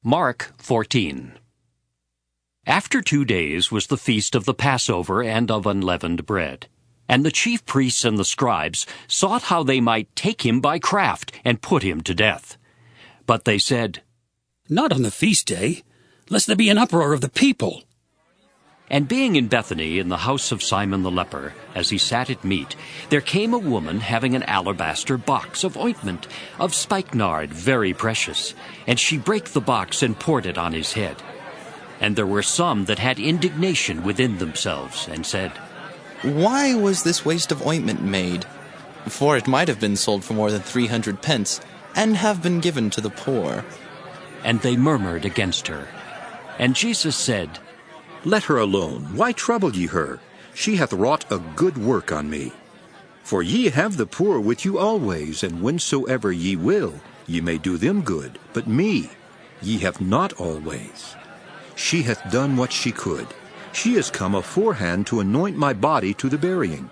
Mark 14. After 2 days was the feast of the Passover and of unleavened bread. And the chief priests and the scribes sought how they might take him by craft and put him to death. But they said, "Not on the feast day, lest there be an uproar of the people." And being in Bethany in the house of Simon the leper, as he sat at meat, there came a woman having an alabaster box of ointment, of spikenard very precious, and she brake the box and poured it on his head. And there were some that had indignation within themselves, and said, "Why was this waste of ointment made? For it might have been sold for more than 300 pence, and have been given to the poor." And they murmured against her. And Jesus said, "Let her alone. Why trouble ye her? She hath wrought a good work on me. For ye have the poor with you always, and whensoever ye will, ye may do them good. But me ye have not always. She hath done what she could. She is come aforehand to anoint my body to the burying.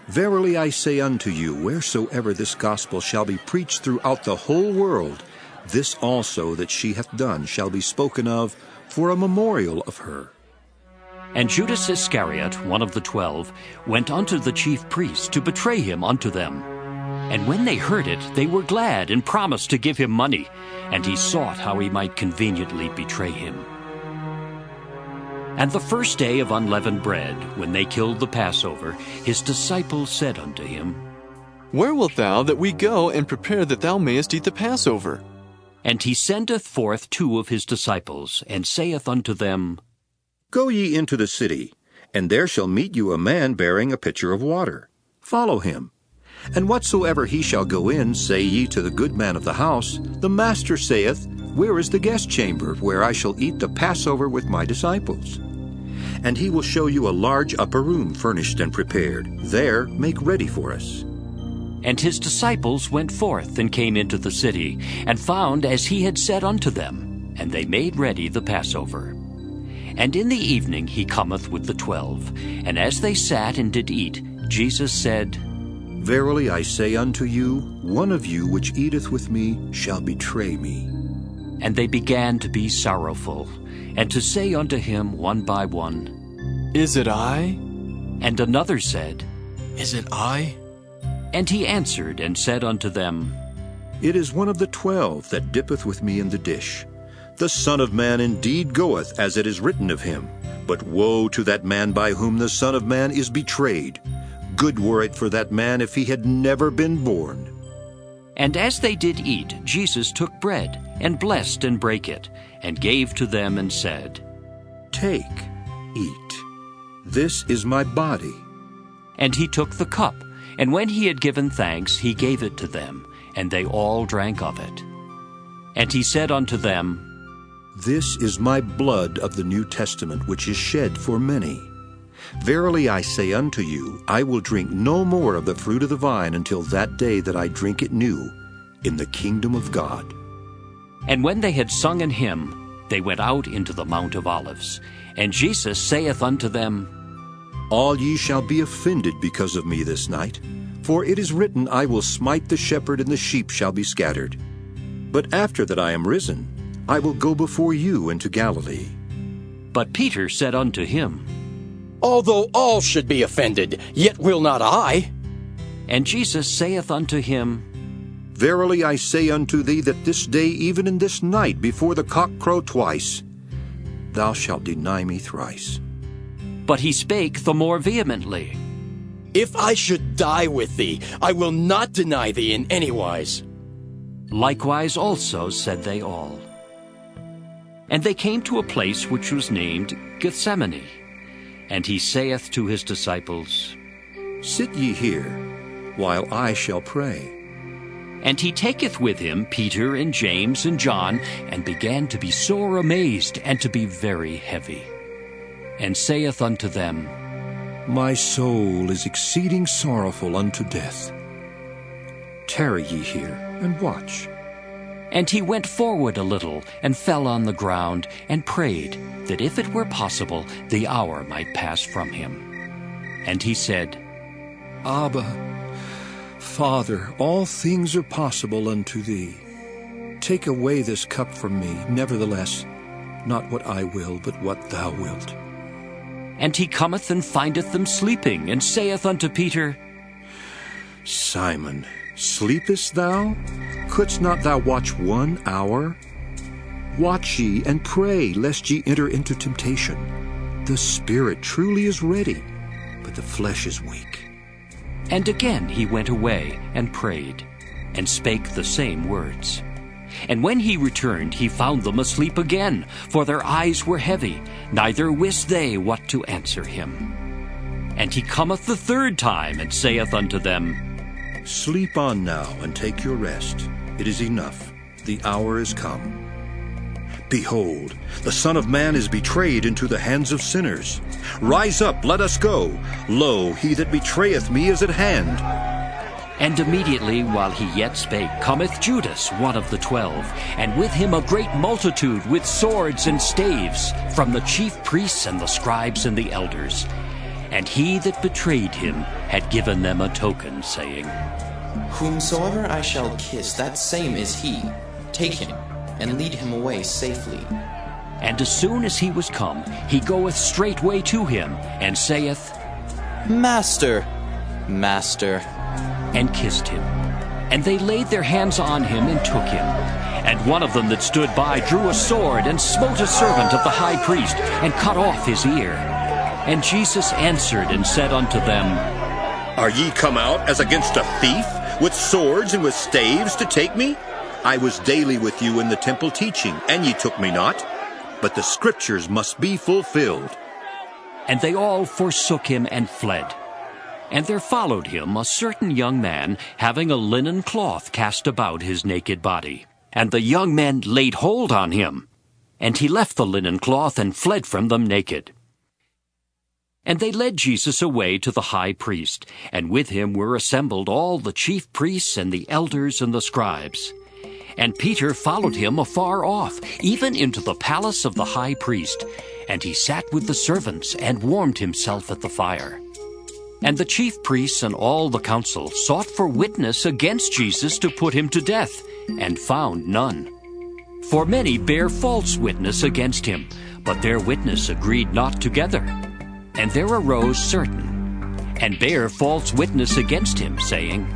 Verily I say unto you, wheresoever this gospel shall be preached throughout the whole world, this also that she hath done shall be spoken of for a memorial of her." And Judas Iscariot, one of the 12, went unto the chief priests to betray him unto them. And when they heard it, they were glad, and promised to give him money. And he sought how he might conveniently betray him. And the first day of unleavened bread, when they killed the Passover, his disciples said unto him, "Where wilt thou that we go and prepare that thou mayest eat the Passover?" And he sendeth forth 2 of his disciples, and saith unto them, Go ye into the city, and there shall meet you a man bearing a pitcher of water. Follow him. And whatsoever he shall go in, say ye to the good man of the house, The master saith, Where is the guest chamber, where I shall eat the Passover with my disciples? And he will show you a large upper room furnished and prepared. There make ready for us. And his disciples went forth, and came into the city, and found as he had said unto them, and they made ready the Passover. And in the evening he cometh with the 12, and as they sat and did eat, Jesus said, Verily I say unto you, one of you which eateth with me shall betray me. And they began to be sorrowful, and to say unto him one by one, "Is it I?" And another said, "Is it I?" And he answered and said unto them, It is one of the 12 that dippeth with me in the dish. The Son of Man indeed goeth, as it is written of him. But woe to that man by whom the Son of Man is betrayed. Good were it for that man if he had never been born. And as they did eat, Jesus took bread, and blessed and brake it, and gave to them, and said, Take, eat. This is my body. And he took the cup, and when he had given thanks, he gave it to them, and they all drank of it. And he said unto them, This is my blood of the New Testament, which is shed for many. Verily I say unto you, I will drink no more of the fruit of the vine until that day that I drink it new in the kingdom of God. And when they had sung an hymn, they went out into the Mount of Olives. And Jesus saith unto them, All ye shall be offended because of me this night. For it is written, I will smite the shepherd, and the sheep shall be scattered. But after that I am risen, I will go before you into Galilee. But Peter said unto him, Although all should be offended, yet will not I. And Jesus saith unto him, Verily I say unto thee that this day, even in this night, before the cock crow twice, thou shalt deny me thrice. But he spake the more vehemently, If I should die with thee, I will not deny thee in any wise. Likewise also said they all. And they came to a place which was named Gethsemane. And he saith to his disciples, Sit ye here, while I shall pray. And he taketh with him Peter and James and John, and began to be sore amazed, and to be very heavy. And saith unto them, My soul is exceeding sorrowful unto death. Tarry ye here, and watch. And he went forward a little, and fell on the ground, and prayed, that if it were possible, the hour might pass from him. And he said, Abba, Father, all things are possible unto thee. Take away this cup from me, nevertheless, not what I will, but what thou wilt. And he cometh and findeth them sleeping, and saith unto Peter, Simon, sleepest thou? Couldst not thou watch 1 hour? Watch ye and pray, lest ye enter into temptation. The spirit truly is ready, but the flesh is weak. And again he went away and prayed, and spake the same words. And when he returned, he found them asleep again, for their eyes were heavy, neither wist they what to answer him. And he cometh the third time, and saith unto them, Sleep on now, and take your rest. It is enough. The hour is come. Behold, the Son of Man is betrayed into the hands of sinners. Rise up, let us go. Lo, he that betrayeth me is at hand. And immediately, while he yet spake, cometh Judas, one of the 12, and with him a great multitude with swords and staves, from the chief priests and the scribes and the elders. And he that betrayed him had given them a token, saying, Whomsoever I shall kiss, that same is he. Take him, and lead him away safely. And as soon as he was come, he goeth straightway to him, and saith, Master, Master. And kissed him. And they laid their hands on him and took him. And one of them that stood by drew a sword, and smote a servant of the high priest, and cut off his ear. And Jesus answered and said unto them, Are ye come out as against a thief, with swords and with staves to take me? I was daily with you in the temple teaching, and ye took me not. But the scriptures must be fulfilled. And they all forsook him and fled. And there followed him a certain young man, having a linen cloth cast about his naked body. And the young men laid hold on him. And he left the linen cloth and fled from them naked. And they led Jesus away to the high priest, and with him were assembled all the chief priests and the elders and the scribes. And Peter followed him afar off, even into the palace of the high priest. And he sat with the servants, and warmed himself at the fire. And the chief priests and all the council sought for witness against Jesus to put him to death, and found none. For many bare false witness against him, but their witness agreed not together. And there arose certain, and bare false witness against him, saying,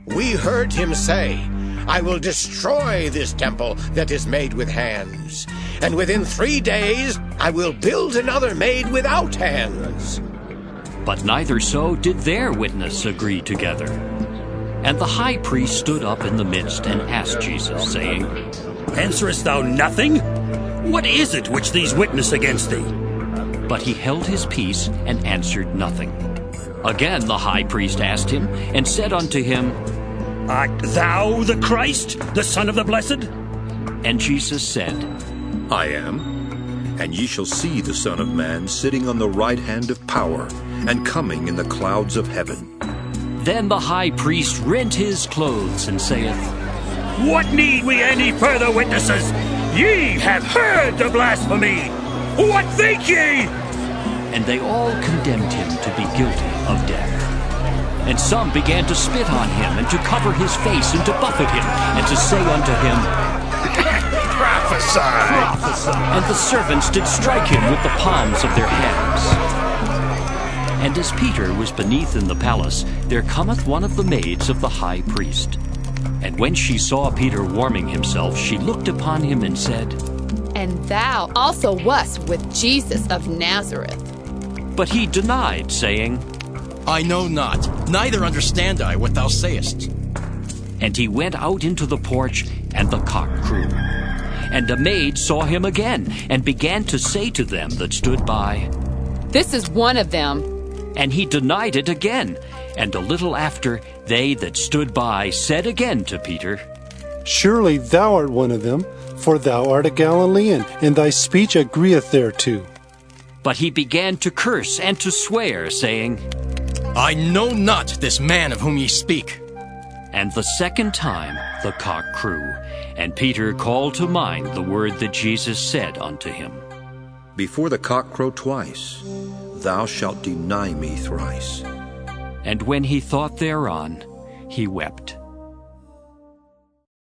We heard him say, I will destroy this temple that is made with hands, and within 3 days I will build another made without hands. But neither so did their witness agree together. And the high priest stood up in the midst and asked Jesus, saying, Answerest thou nothing? What is it which these witness against thee? But he held his peace and answered nothing. Again the high priest asked him, and said unto him, Art thou the Christ, the Son of the Blessed? And Jesus said, I am. And ye shall see the Son of Man sitting on the right hand of power, and coming in the clouds of heaven. Then the high priest rent his clothes, and saith, What need we any further witnesses? Ye have heard the blasphemy. What think ye? And they all condemned him to be guilty of death. And some began to spit on him, and to cover his face, and to buffet him, and to say unto him, Prophesy! And the servants did strike him with the palms of their hands. And as Peter was beneath in the palace, there cometh one of the maids of the high priest. And when she saw Peter warming himself, she looked upon him and said, And thou also wast with Jesus of Nazareth. But he denied, saying, I know not, neither understand I what thou sayest. And he went out into the porch, and the cock crew. And a maid saw him again, and began to say to them that stood by, This is one of them. And he denied it again. And a little after, they that stood by said again to Peter, Surely thou art one of them, for thou art a Galilean, and thy speech agreeth thereto. But he began to curse and to swear, saying, I know not this man of whom ye speak. And the second time the cock crew, and Peter called to mind the word that Jesus said unto him, Before the cock crow twice, thou shalt deny me thrice. And when he thought thereon, he wept.